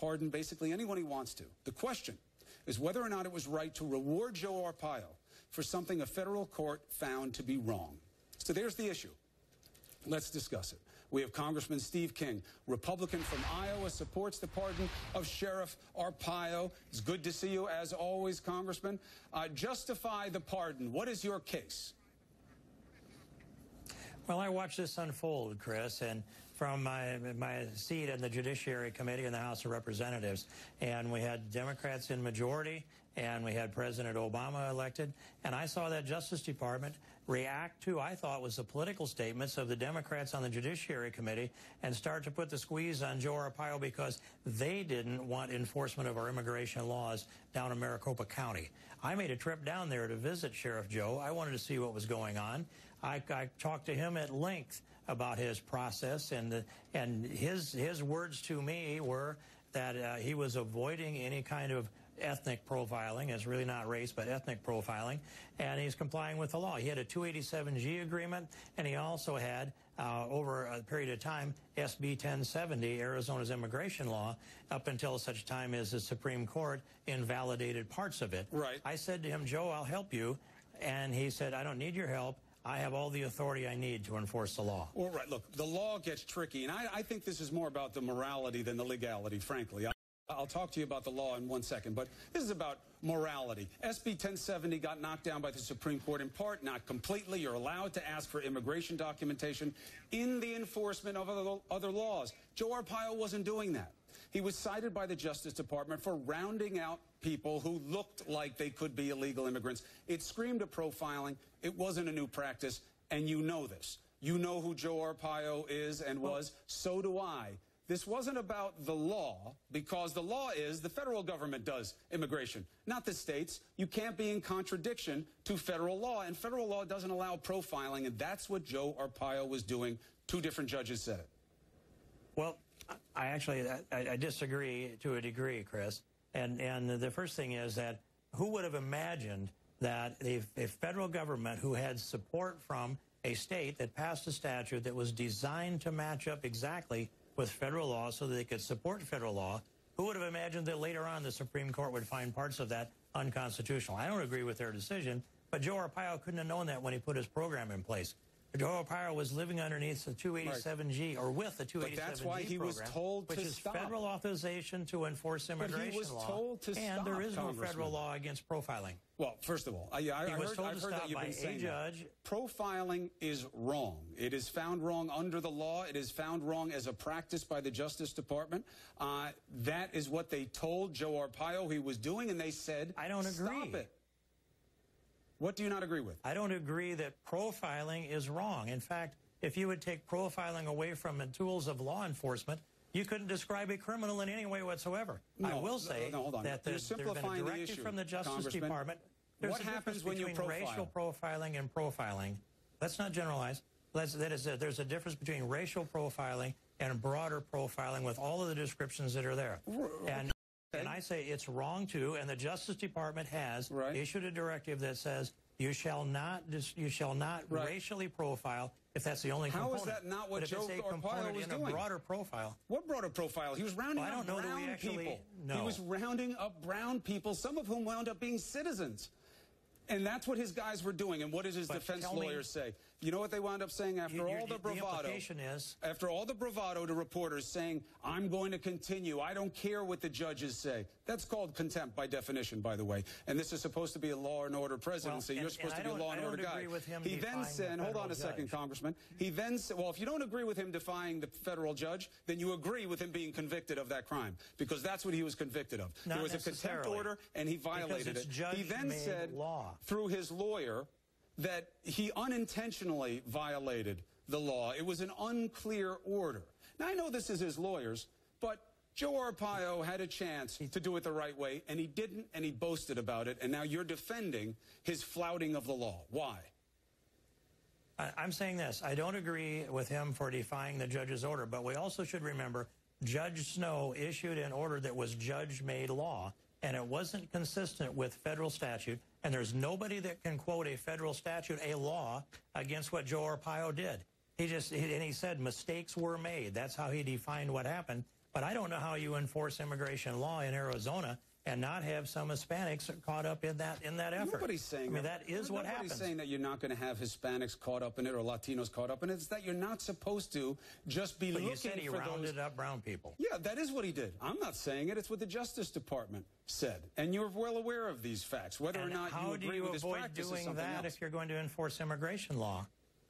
pardon basically anyone he wants to. The question is whether or not it was right to reward Joe Arpaio for something a federal court found to be wrong. So there's the issue. Let's discuss it. We have Congressman Steve King, Republican from Iowa, supports the pardon of Sheriff Arpaio. It's good to see you, as always, Congressman. Justify the pardon. What is your case? Well, I watched this unfold, Chris, and from my seat in the Judiciary Committee in the House of Representatives, and we had Democrats in majority, and we had President Obama elected, and I saw that Justice Department react to, I thought, was the political statements of the Democrats on the Judiciary Committee and start to put the squeeze on Joe Arpaio because they didn't want enforcement of our immigration laws down in Maricopa County. I made a trip down there to visit Sheriff Joe. I wanted to see what was going on. I talked to him at length about his process, and his words to me were that he was avoiding any kind of ethnic profiling. It's really not race, but ethnic profiling, and he's complying with the law. He had a 287G agreement, and he also had, over a period of time, SB 1070, Arizona's immigration law, up until such time as the Supreme Court invalidated parts of it. Right. I said to him, Joe, I'll help you, and he said, I don't need your help. I have all the authority I need to enforce the law. Well, right. Look, the law gets tricky, and I think this is more about the morality than the legality, frankly. I'll talk to you about the law in 1 second, but this is about morality. SB 1070 got knocked down by the Supreme Court in part, not completely. You're allowed to ask for immigration documentation in the enforcement of other laws. Joe Arpaio wasn't doing that. He was cited by the Justice Department for rounding out people who looked like they could be illegal immigrants. It screamed of profiling. It wasn't a new practice, and you know this. You know who Joe Arpaio is and was. So do I. This wasn't about the law, because the law is the federal government does immigration, not the states. You can't be in contradiction to federal law, and federal law doesn't allow profiling, and that's what Joe Arpaio was doing. Two different judges said it. Well, I disagree to a degree, Chris. And the first thing is that who would have imagined that a federal government who had support from a state that passed a statute that was designed to match up exactly with federal law so that they could support federal law, who would have imagined that later on the Supreme Court would find parts of that unconstitutional? I don't agree with their decision, but Joe Arpaio couldn't have known that when he put his program in place. Joe Arpaio was living underneath the 287G, or with the 287G but that's why he was told to which is stop. Federal authorization to enforce immigration law. But he was told to stop, and there is no federal law against profiling. Well, first of all, I heard that you've been saying that. Profiling is wrong. It is found wrong under the law. It is found wrong as a practice by the Justice Department. That is what they told Joe Arpaio he was doing, and they said, I don't agree. Stop it. What do you not agree with? I don't agree that profiling is wrong. In fact, if you would take profiling away from the tools of law enforcement, you couldn't describe a criminal in any way whatsoever. No, I will say hold on. that there's been a directive from the Justice Department. There's what happens when you profile? Racial profiling and profiling. Let's not generalize. There's a difference between racial profiling and broader profiling with all of the descriptions that are there. And I say it's wrong too, and the Justice Department has issued a directive that says you shall not racially profile if that's the only component. How is that not what Joe Arpaio was doing? A broader profile. What broader profile? He was rounding up brown people. No. He was rounding up brown people, some of whom wound up being citizens. And that's what his guys were doing. And what did his defense lawyers say? You know what they wound up saying after all the bravado? The implication is, after all the bravado to reporters saying, I'm going to continue. I don't care what the judges say. That's called contempt by definition, by the way. And this is supposed to be a law and order presidency. You're supposed to be a law and order guy. He then said, hold on a second, Congressman. He then said, well, if you don't agree with him defying the federal judge, then you agree with him being convicted of that crime. Because that's what he was convicted of. There was a contempt order, and he violated it. He then said, through his lawyer, that he unintentionally violated the law. It was an unclear order. Now, I know this is his lawyers, but Joe Arpaio had a chance to do it the right way, and he didn't, and he boasted about it, and now you're defending his flouting of the law. Why? I'm saying this. I don't agree with him for defying the judge's order, but we also should remember Judge Snow issued an order that was judge-made law, and it wasn't consistent with federal statute, and there's nobody that can quote a federal statute, a law, against what Joe Arpaio did. He said mistakes were made. That's how he defined what happened. But I don't know how you enforce immigration law in Arizona and not have some Hispanics caught up in that effort. Nobody's saying that is what happens. Nobody's saying that you're not going to have Hispanics caught up in it or Latinos caught up in it. It's that you're not supposed to just be looking for those. But you said he rounded up brown people. Yeah, that is what he did. I'm not saying it. It's what the Justice Department said. And you're well aware of these facts, whether or not you agree with this practice is something else. How do you avoid doing that if you're going to enforce immigration law?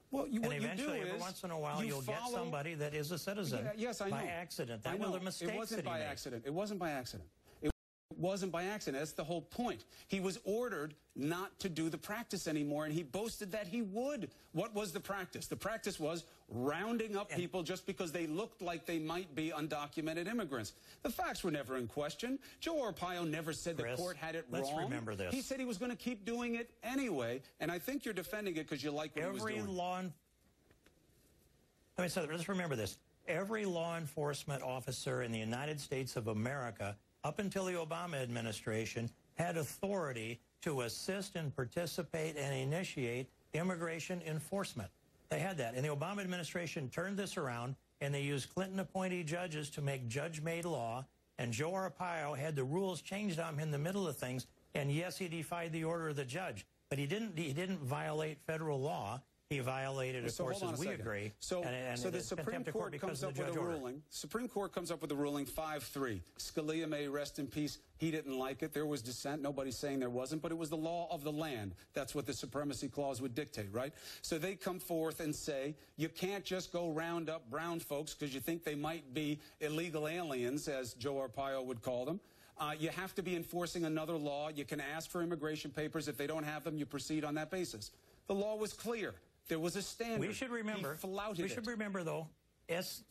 Well, what eventually, you do is every once in a while, you'll get somebody that is a citizen yes, I know. by accident. That was a mistake. It wasn't by accident. It wasn't by accident. It wasn't by accident. That's the whole point. He was ordered not to do the practice anymore, and he boasted that he would. What was the practice? The practice was rounding up people just because they looked like they might be undocumented immigrants. The facts were never in question. Joe Arpaio never said the court had it wrong. Let's remember this. He said he was going to keep doing it anyway, and I think you're defending it because you like what he was doing. So let's remember this. Every law enforcement officer in the United States of America, up until the Obama administration, had authority to assist and participate and initiate immigration enforcement. They had that. And the Obama administration turned this around, and they used Clinton appointee judges to make judge-made law, and Joe Arpaio had the rules changed on him in the middle of things, and yes, he defied the order of the judge, but he didn't violate federal law. He violated, of course, as we agree. So the Supreme Court comes up with a ruling. Supreme Court comes up with a ruling 5-3. Scalia may rest in peace. He didn't like it. There was dissent. Nobody's saying there wasn't, but it was the law of the land. That's what the Supremacy Clause would dictate, right? So they come forth and say, you can't just go round up brown folks because you think they might be illegal aliens, as Joe Arpaio would call them. You have to be enforcing another law. You can ask for immigration papers. If they don't have them, you proceed on that basis. The law was clear. There was a standard. We should remember. He flouted it. We should remember, though, SB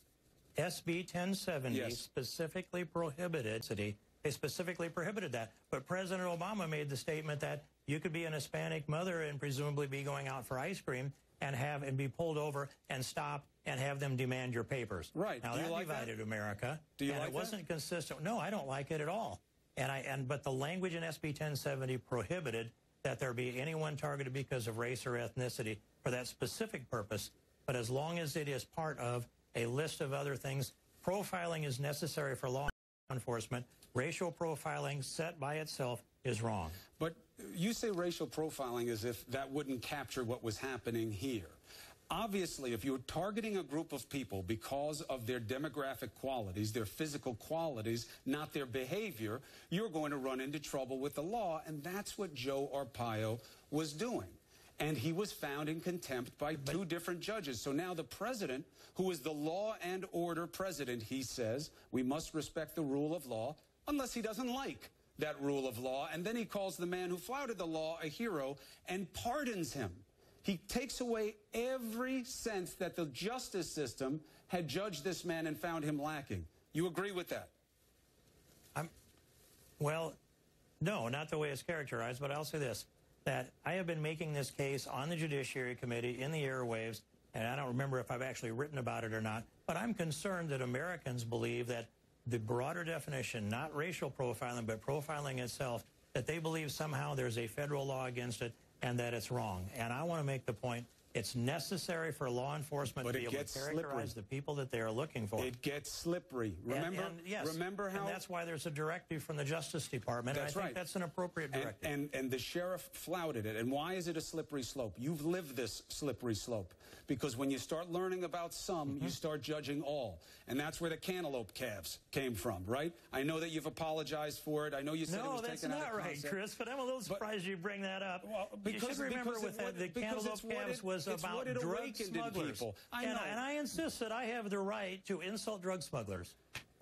1070 specifically prohibited city. They specifically prohibited that. But President Obama made the statement that you could be an Hispanic mother and presumably be going out for ice cream and be pulled over and stopped and have them demand your papers. Right. Now, that divided America. Do you like that? And it wasn't consistent. No, I don't like it at all. But the language in SB 1070 prohibited that there be anyone targeted because of race or ethnicity for that specific purpose. But as long as it is part of a list of other things, profiling is necessary for law enforcement. Racial profiling set by itself is wrong. But you say racial profiling as if that wouldn't capture what was happening here. Obviously, if you're targeting a group of people because of their demographic qualities, their physical qualities, not their behavior, you're going to run into trouble with the law, and that's what Joe Arpaio was doing. And he was found in contempt by two different judges. So now the president, who is the law and order president, he says, we must respect the rule of law unless he doesn't like that rule of law. And then he calls the man who flouted the law a hero and pardons him. He takes away every sense that the justice system had judged this man and found him lacking. You agree with that? Well, no, not the way it's characterized, but I'll say this, that I have been making this case on the Judiciary Committee in the airwaves, and I don't remember if I've actually written about it or not, but I'm concerned that Americans believe that the broader definition, not racial profiling, but profiling itself, that they believe somehow there's a federal law against it, and that it's wrong. And I want to make the point, it's necessary for law enforcement to be able to characterize the people that they are looking for. It gets slippery. Remember, remember how... And that's why there's a directive from the Justice Department. That's and I think that's an appropriate directive. And the sheriff flouted it. And why is it a slippery slope? You've lived this slippery slope. Because when you start learning about some, you start judging all. And that's where the cantaloupe calves came from, right? I know that you've apologized for it. I know you said it was taken out of context. No, that's not right, Chris, but I'm a little surprised you bring that up. Well, because, you should remember the cantaloupe calves was about drug smugglers. I know. And I insist that I have the right to insult drug smugglers.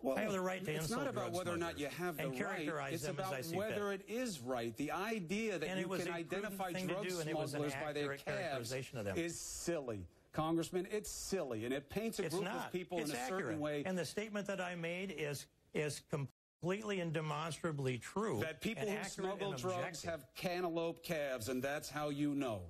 Well, I have the right to insult It's not about whether or not you have the right. It's about whether it is right. The idea that you can identify drug smugglers by their calves is silly. Congressman, it's silly, and it paints a group of people in a certain way. And the statement that I made is completely and demonstrably true. That people who smuggle drugs have cantaloupe calves, and that's how you know.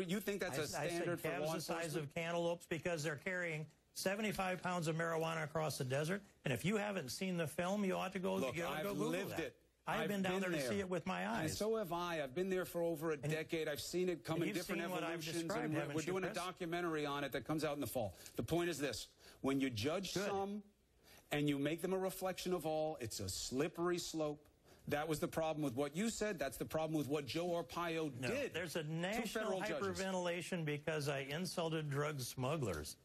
You think that's a standard for law enforcement? I said calves the size of cantaloupes because they're carrying 75 pounds of marijuana across the desert. And if you haven't seen the film, you ought to go Google that. I've lived it. I've been down there to see it with my eyes. And so have I. I've been there for over a decade. I've seen it come in different evolutions. And we're doing a documentary on it that comes out in the fall. The point is this. When you judge some and you make them a reflection of all, it's a slippery slope. That was the problem with what you said. That's the problem with what Joe Arpaio did. There's a national hyperventilation because I insulted drug smugglers.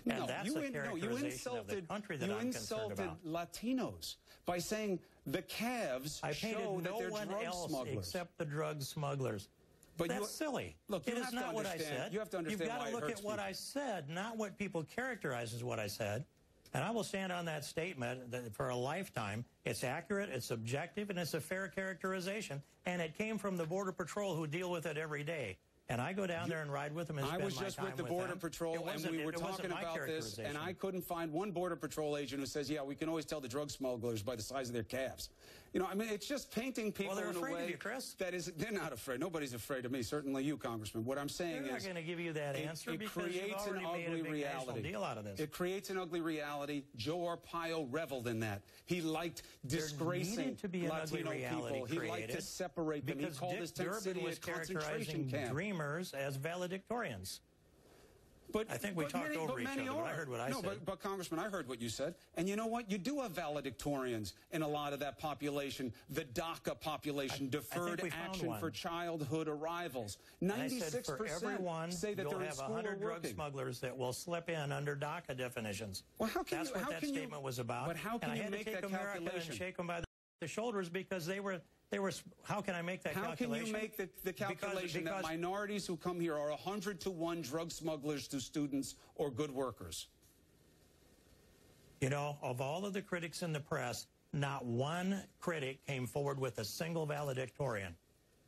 And that's a characterization of the country that I'm concerned about. You insulted Latinos by saying the calves show that they're drug smugglers. I painted no one else except the drug smugglers. But that's silly. Look, it is not what I said. You have to understand why it hurts You've got to look at what I said, not what people characterize as what I said. And I will stand on that statement for a lifetime. It's accurate, it's objective, and it's a fair characterization. And it came from the Border Patrol, who deal with it every day. And I go down there and ride with them and spend my time with them. I was just with the Border Patrol, and we were talking about this, and I couldn't find one Border Patrol agent who says, yeah, we can always tell the drug smugglers by the size of their calves. You know, I mean, it's just painting people in a way... Well, they're afraid of you, Chris. That is, they're not afraid. Nobody's afraid of me, certainly you, Congressman. What I'm saying is... They're not going to give you that answer because you've already made a big national deal out of this. It creates an ugly reality. Joe Arpaio reveled in that. He liked disgracing Latino people. He liked to separate them. He called his tent city a concentration camp. Dreamers as valedictorians. But I think we talked over each other, but I heard what I said. But Congressman, I heard what you said. And you know what? You do have valedictorians in a lot of that population, the DACA population, Deferred Action for Childhood Arrivals. 96% say that they're in school or working. You'll have 100 drug smugglers that will slip in under DACA definitions. Well, That's what that statement was about. But how can you make that calculation? And I had to take America and shake them by the shoulders because they were, how can I make that calculation? How can you make the calculation that minorities who come here are 100 to 1 drug smugglers to students or good workers? You know, of all of the critics in the press, not one critic came forward with a single valedictorian.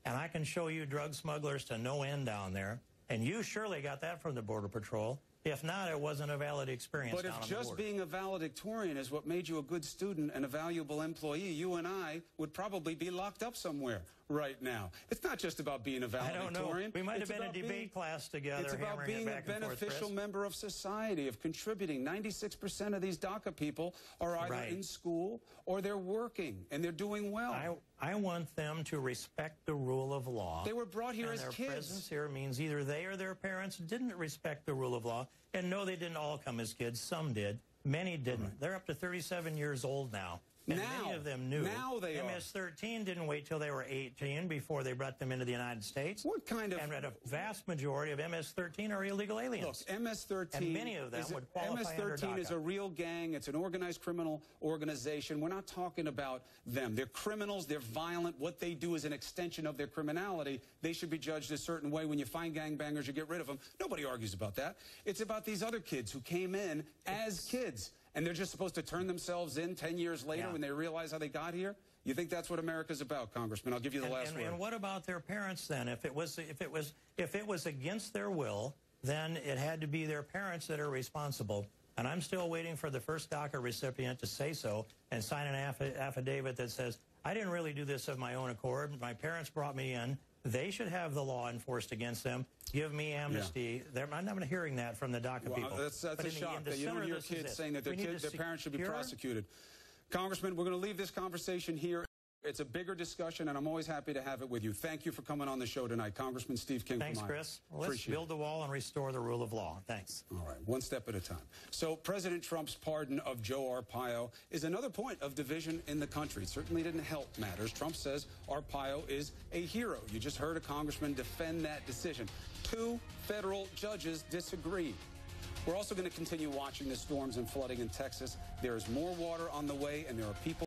And I can show you drug smugglers to no end down there. And you surely got that from the Border Patrol. If not, it wasn't a valid experience. But if just being a valedictorian is what made you a good student and a valuable employee, you and I would probably be locked up somewhere right now. It's not just about being a valedictorian. I don't know. We might have been in debate class together. It's about being a beneficial member of society, of contributing. 96% of these DACA people are either in school or they're working, and they're doing well. I want them to respect the rule of law. They were brought here as kids. Their presence here means either they or their parents didn't respect the rule of law. And no, they didn't all come as kids. Some did. Many didn't. Right. They're up to 37 years old now. And many of them knew. Now they MS-13 didn't wait till they were 18 before they brought them into the United States. What kind of... And a vast majority of MS-13 are illegal aliens. Look, MS-13... And many of them would qualify under DACA. MS-13 is a real gang. It's an organized criminal organization. We're not talking about them. They're criminals. They're violent. What they do is an extension of their criminality. They should be judged a certain way. When you find gangbangers, you get rid of them. Nobody argues about that. It's about these other kids who came in as kids. And they're just supposed to turn themselves in 10 years later when they realize how they got here? You think that's what America's about, Congressman? I'll give you the last word. And what about their parents then? If it was against their will, then it had to be their parents that are responsible. And I'm still waiting for the first DACA recipient to say so and sign an affidavit that says, I didn't really do this of my own accord. My parents brought me in. They should have the law enforced against them. Give me amnesty. I'm not hearing that from the DACA people. That's a shock that you and your kids saying that their parents should be prosecuted. Congressman, we're going to leave this conversation here. It's a bigger discussion, and I'm always happy to have it with you. Thank you for coming on the show tonight. Congressman Steve King. Thanks, Chris. Let's build the wall and restore the rule of law. Thanks. All right, one step at a time. So President Trump's pardon of Joe Arpaio is another point of division in the country. It certainly didn't help matters. Trump says Arpaio is a hero. You just heard a congressman defend that decision. 2 federal judges disagreed. We're also going to continue watching the storms and flooding in Texas. There is more water on the way, and there are people